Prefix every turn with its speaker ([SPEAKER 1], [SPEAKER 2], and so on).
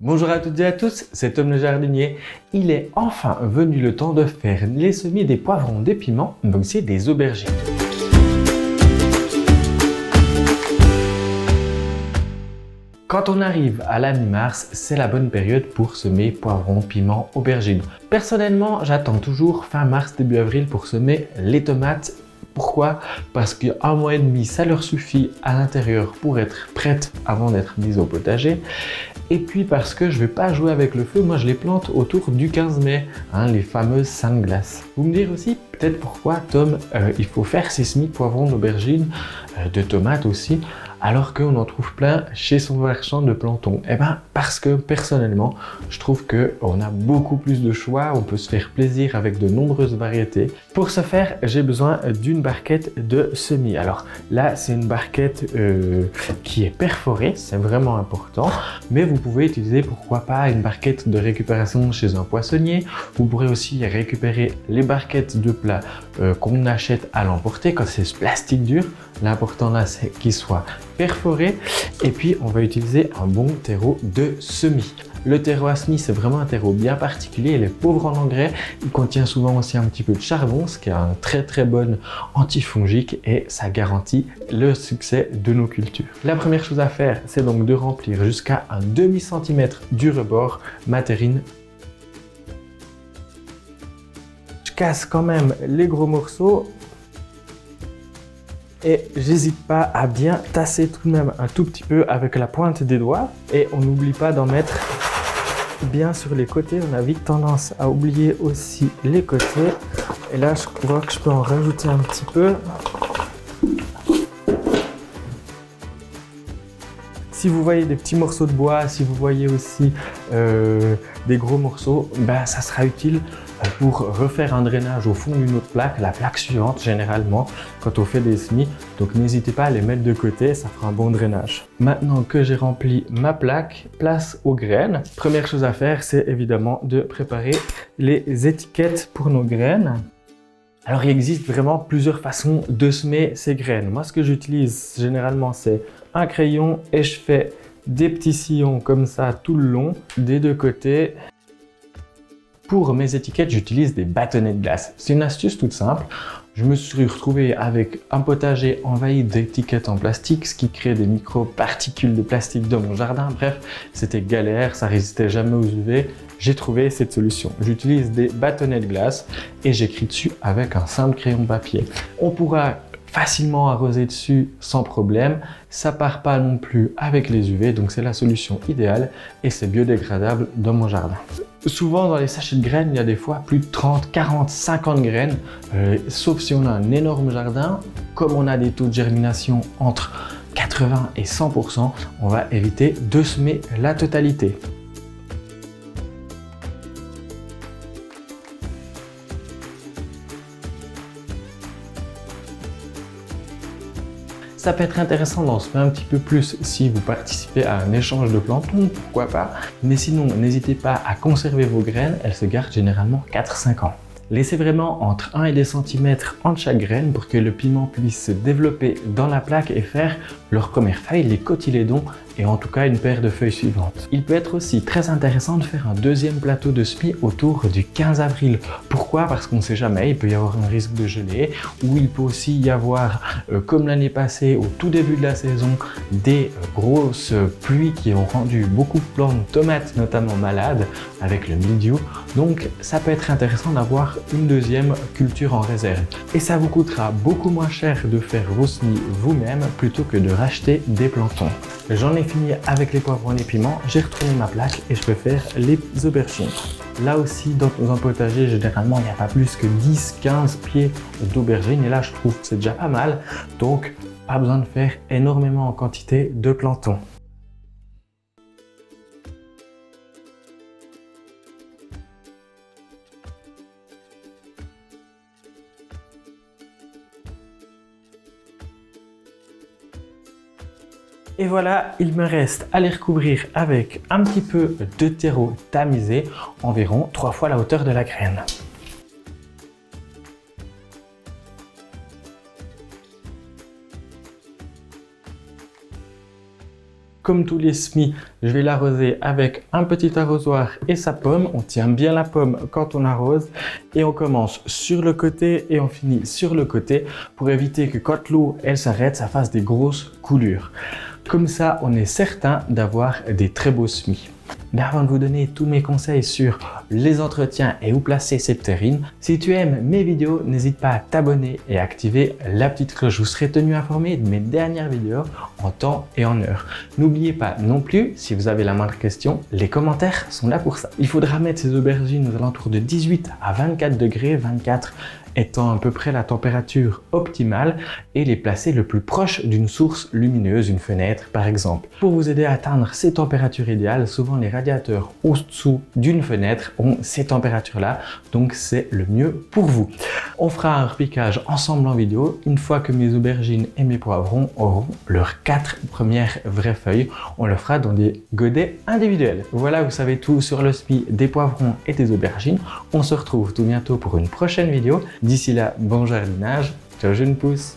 [SPEAKER 1] Bonjour à toutes et à tous, c'est Tom le jardinier. Il est enfin venu le temps de faire les semis des poivrons, des piments, mais aussi des aubergines. Quand on arrive à la mi-mars, c'est la bonne période pour semer poivrons, piments, aubergines. Personnellement, j'attends toujours fin mars, début avril pour semer les tomates. Pourquoi? Parce qu'un mois et demi, ça leur suffit à l'intérieur pour être prêtes avant d'être mises au potager. Et puis parce que je ne vais pas jouer avec le feu, moi je les plante autour du 15 mai, les fameuses 5 glaces. Vous me direz aussi peut-être pourquoi, Tom, il faut faire ces semis de poivrons, d'aubergines, de tomates aussi, alors qu'on en trouve plein chez son marchand de planton. Eh bien parce que personnellement, je trouve qu'on a beaucoup plus de choix, on peut se faire plaisir avec de nombreuses variétés. Pour ce faire, j'ai besoin d'une barquette de semis. Alors là, c'est une barquette qui est perforée, c'est vraiment important, mais vous pouvez utiliser pourquoi pas une barquette de récupération chez un poissonnier. Vous pourrez aussi récupérer les barquettes de plats qu'on achète à l'emporter quand c'est ce plastique dur. L'important là, c'est qu'il soit perforé. Et puis, on va utiliser un bon terreau de semis. Le terreau à semis, c'est vraiment un terreau bien particulier. Il est pauvre en engrais. Il contient souvent aussi un petit peu de charbon, ce qui est un très bon antifongique et ça garantit le succès de nos cultures. La première chose à faire, c'est donc de remplir jusqu'à un demi-centimètre du rebord ma terrine. Je casse quand même les gros morceaux. Et j'hésite pas à bien tasser tout de même un tout petit peu avec la pointe des doigts. Et on n'oublie pas d'en mettre bien sur les côtés. On a vite tendance à oublier aussi les côtés. Et là, je vois que je peux en rajouter un petit peu. Si vous voyez des petits morceaux de bois, si vous voyez aussi des gros morceaux, ça sera utile pour refaire un drainage au fond d'une autre plaque, la plaque suivante généralement quand on fait des semis. Donc n'hésitez pas à les mettre de côté, ça fera un bon drainage. Maintenant que j'ai rempli ma plaque, place aux graines. Première chose à faire, c'est évidemment de préparer les étiquettes pour nos graines. Alors il existe vraiment plusieurs façons de semer ces graines. Moi ce que j'utilise généralement c'est un crayon et je fais des petits sillons comme ça tout le long des deux côtés. Pour mes étiquettes, j'utilise des bâtonnets de glace. C'est une astuce toute simple. Je me suis retrouvé avec un potager envahi d'étiquettes en plastique, ce qui crée des micro-particules de plastique dans mon jardin. Bref, c'était galère, ça résistait jamais aux UV. J'ai trouvé cette solution. J'utilise des bâtonnets de glace et j'écris dessus avec un simple crayon de papier. On pourra facilement arroser dessus sans problème. Ça part pas non plus avec les UV, donc c'est la solution idéale et c'est biodégradable dans mon jardin. Souvent dans les sachets de graines, il y a des fois plus de 30, 40, 50 graines, sauf si on a un énorme jardin. Comme on a des taux de germination entre 80 et 100%, on va éviter de semer la totalité. Ça peut être intéressant d'en semer un petit peu plus si vous participez à un échange de planton, pourquoi pas. Mais sinon, n'hésitez pas à conserver vos graines, elles se gardent généralement 4-5 ans. Laissez vraiment entre 1 et 2 cm entre chaque graine pour que le piment puisse se développer dans la plaque et faire leur première feuille, les cotylédons et en tout cas une paire de feuilles suivantes. Il peut être aussi très intéressant de faire un deuxième plateau de semis autour du 15 avril. Pourquoi? Parce qu'on ne sait jamais, il peut y avoir un risque de gelée ou il peut aussi y avoir, comme l'année passée, au tout début de la saison, des grosses pluies qui ont rendu beaucoup de plantes de tomates notamment malades avec le mildiou. Donc ça peut être intéressant d'avoir une deuxième culture en réserve. Et ça vous coûtera beaucoup moins cher de faire vos semis vous-même plutôt que de racheter des plantons. J'en ai fini avec les poivrons et les piments, j'ai retourné ma plaque et je peux faire les aubergines. Là aussi, dans un potager, généralement, il n'y a pas plus que 10-15 pieds d'aubergines et là, je trouve que c'est déjà pas mal. Donc, pas besoin de faire énormément en quantité de plantons. Et voilà, il me reste à les recouvrir avec un petit peu de terreau tamisé, environ 3 fois la hauteur de la graine. comme tous les semis, je vais l'arroser avec un petit arrosoir et sa pomme. On tient bien la pomme quand on arrose et on commence sur le côté et on finit sur le côté pour éviter que quand l'eau elle s'arrête, ça fasse des grosses coulures. Comme ça, on est certain d'avoir des très beaux semis. Mais avant de vous donner tous mes conseils sur les entretiens et où placer ces terrines, si tu aimes mes vidéos, n'hésite pas à t'abonner et à activer la petite cloche. Je vous serai tenu informé de mes dernières vidéos en temps et en heure. N'oubliez pas non plus, si vous avez la moindre question, les commentaires sont là pour ça. Il faudra mettre ces aubergines aux alentours de 18 à 24 degrés, 24 étant à peu près la température optimale, et les placer le plus proche d'une source lumineuse, une fenêtre par exemple. Pour vous aider à atteindre ces températures idéales, souvent les radiateurs au-dessous d'une fenêtre ont ces températures-là, donc c'est le mieux pour vous. On fera un repiquage ensemble en vidéo une fois que mes aubergines et mes poivrons auront leurs 4 premières vraies feuilles. On le fera dans des godets individuels. Voilà, vous savez tout sur le semis des poivrons et des aubergines. On se retrouve tout bientôt pour une prochaine vidéo. D'ici là, bon jardinage, ciao jeunes pousses.